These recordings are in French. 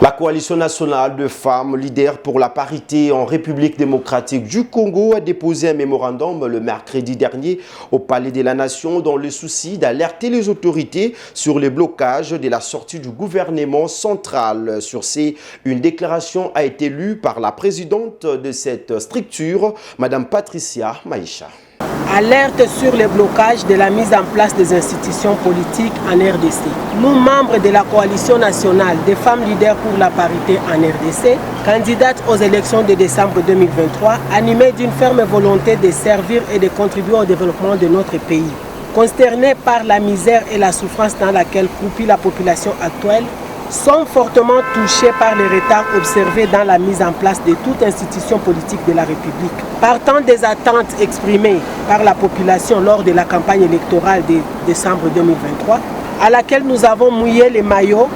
La coalition nationale de femmes leaders pour la parité en République démocratique du Congo a déposé un mémorandum le mercredi dernier au Palais de la Nation dans le souci d'alerter les autorités sur les blocages de la sortie du gouvernement central. Sur ces, une déclaration a été lue par la présidente de cette structure, Mme Patricia Maïcha. Alerte sur les blocages de la mise en place des institutions politiques en RDC. Nous, membres de la coalition nationale des femmes leaders pour la parité en RDC, candidates aux élections de décembre 2023, animées d'une ferme volonté de servir et de contribuer au développement de notre pays. Consternés par la misère et la souffrance dans laquelle croupit la population actuelle, sont fortement touchés par les retards observés dans la mise en place de toute institution politique de la République. Partant des attentes exprimées par la population lors de la campagne électorale de décembre 2023, à laquelle nous avons mouillé les maillots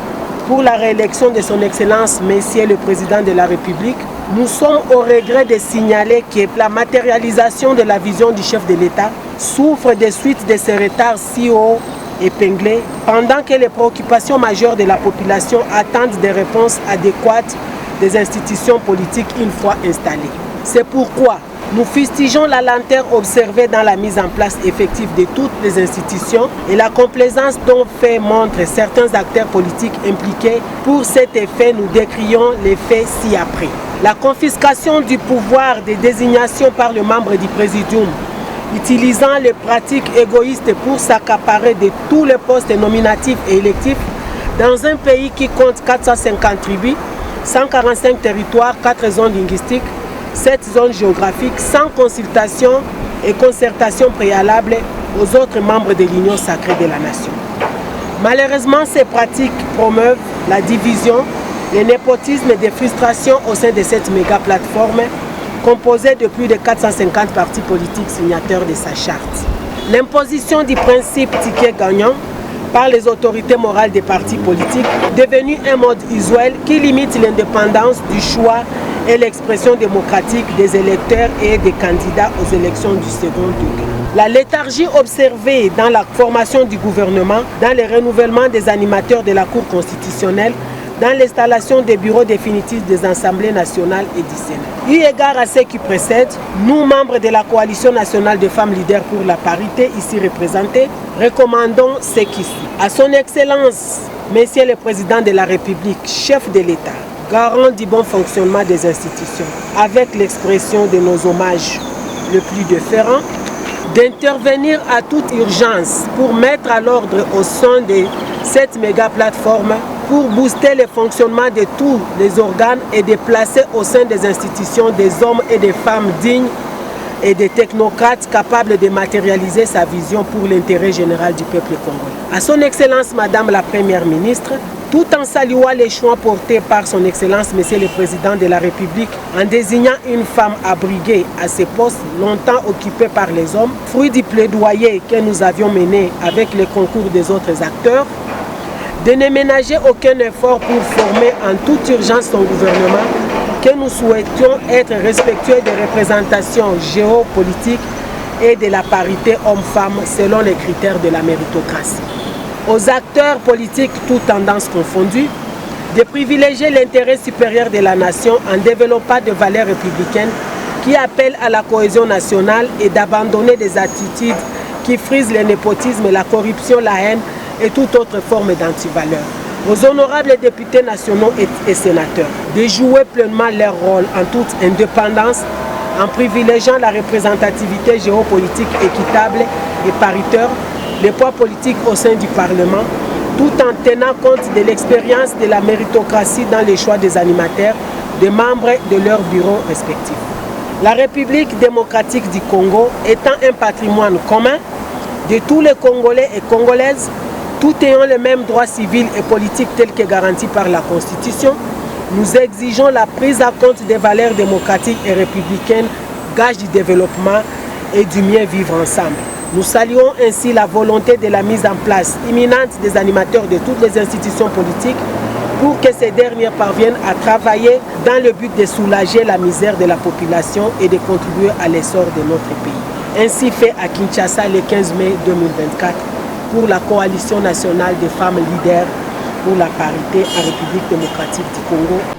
pour la réélection de son Excellence Messier le Président de la République, nous sommes au regret de signaler que la matérialisation de la vision du chef de l'État souffre des suites de ces retards si hauts épinglés, pendant que les préoccupations majeures de la population attendent des réponses adéquates des institutions politiques une fois installées. C'est pourquoi nous fustigeons la lenteur observée dans la mise en place effective de toutes les institutions et la complaisance dont fait montre certains acteurs politiques impliqués. Pour cet effet, nous décrions les faits ci-après. La confiscation du pouvoir de désignation par le membre du Présidium, utilisant les pratiques égoïstes pour s'accaparer de tous les postes nominatifs et électifs dans un pays qui compte 450 tribus, 145 territoires, 4 zones linguistiques, 7 zones géographiques, sans consultation et concertation préalable aux autres membres de l'Union sacrée de la nation. Malheureusement, ces pratiques promeuvent la division, le népotisme et des frustrations au sein de cette méga plateforme composée de plus de 450 partis politiques signataires de sa charte. L'imposition du principe ticket gagnant par les autorités morales des partis politiques, devenu un mode usuel qui limite l'indépendance du choix et l'expression démocratique des électeurs et des candidats aux élections du second degré. La léthargie observée dans la formation du gouvernement, dans le renouvellement des animateurs de la Cour constitutionnelle, dans l'installation des bureaux définitifs des assemblées nationales et du Sénat. Eu égard à ce qui précède, nous, membres de la coalition nationale de femmes leaders pour la parité ici représentées, recommandons ce qui suit. À son Excellence, Monsieur le Président de la République, chef de l'État, garant du bon fonctionnement des institutions, avec l'expression de nos hommages le plus déférents, d'intervenir à toute urgence pour mettre à l'ordre au sein de cette méga plateforme pour booster le fonctionnement de tous les organes et de placer au sein des institutions des hommes et des femmes dignes et des technocrates capables de matérialiser sa vision pour l'intérêt général du peuple congolais. À son Excellence Madame la Première Ministre, tout en saluant les choix portés par son Excellence Monsieur le Président de la République en désignant une femme abriguée à ces postes longtemps occupés par les hommes, fruit du plaidoyer que nous avions mené avec le concours des autres acteurs, de ne ménager aucun effort pour former en toute urgence son gouvernement, que nous souhaitions être respectueux des représentations géopolitiques et de la parité homme-femme selon les critères de la méritocratie. Aux acteurs politiques, toutes tendances confondues, de privilégier l'intérêt supérieur de la nation en développant des valeurs républicaines qui appellent à la cohésion nationale et d'abandonner des attitudes qui frisent le népotisme, la corruption, la haine et toute autre forme d'antivaleur. Aux honorables députés nationaux et sénateurs de jouer pleinement leur rôle en toute indépendance en privilégiant la représentativité géopolitique équitable et paritaire, les poids politiques au sein du Parlement, tout en tenant compte de l'expérience de la méritocratie dans les choix des animateurs, des membres de leurs bureaux respectifs. La République démocratique du Congo étant un patrimoine commun de tous les Congolais et Congolaises, tout ayant les mêmes droits civils et politiques tels que garantis par la Constitution, nous exigeons la prise en compte des valeurs démocratiques et républicaines, gage du développement et du mieux vivre ensemble. Nous saluons ainsi la volonté de la mise en place imminente des animateurs de toutes les institutions politiques pour que ces dernières parviennent à travailler dans le but de soulager la misère de la population et de contribuer à l'essor de notre pays. Ainsi fait à Kinshasa le 15 mai 2024 pour la coalition nationale des femmes leaders pour la parité en République démocratique du Congo.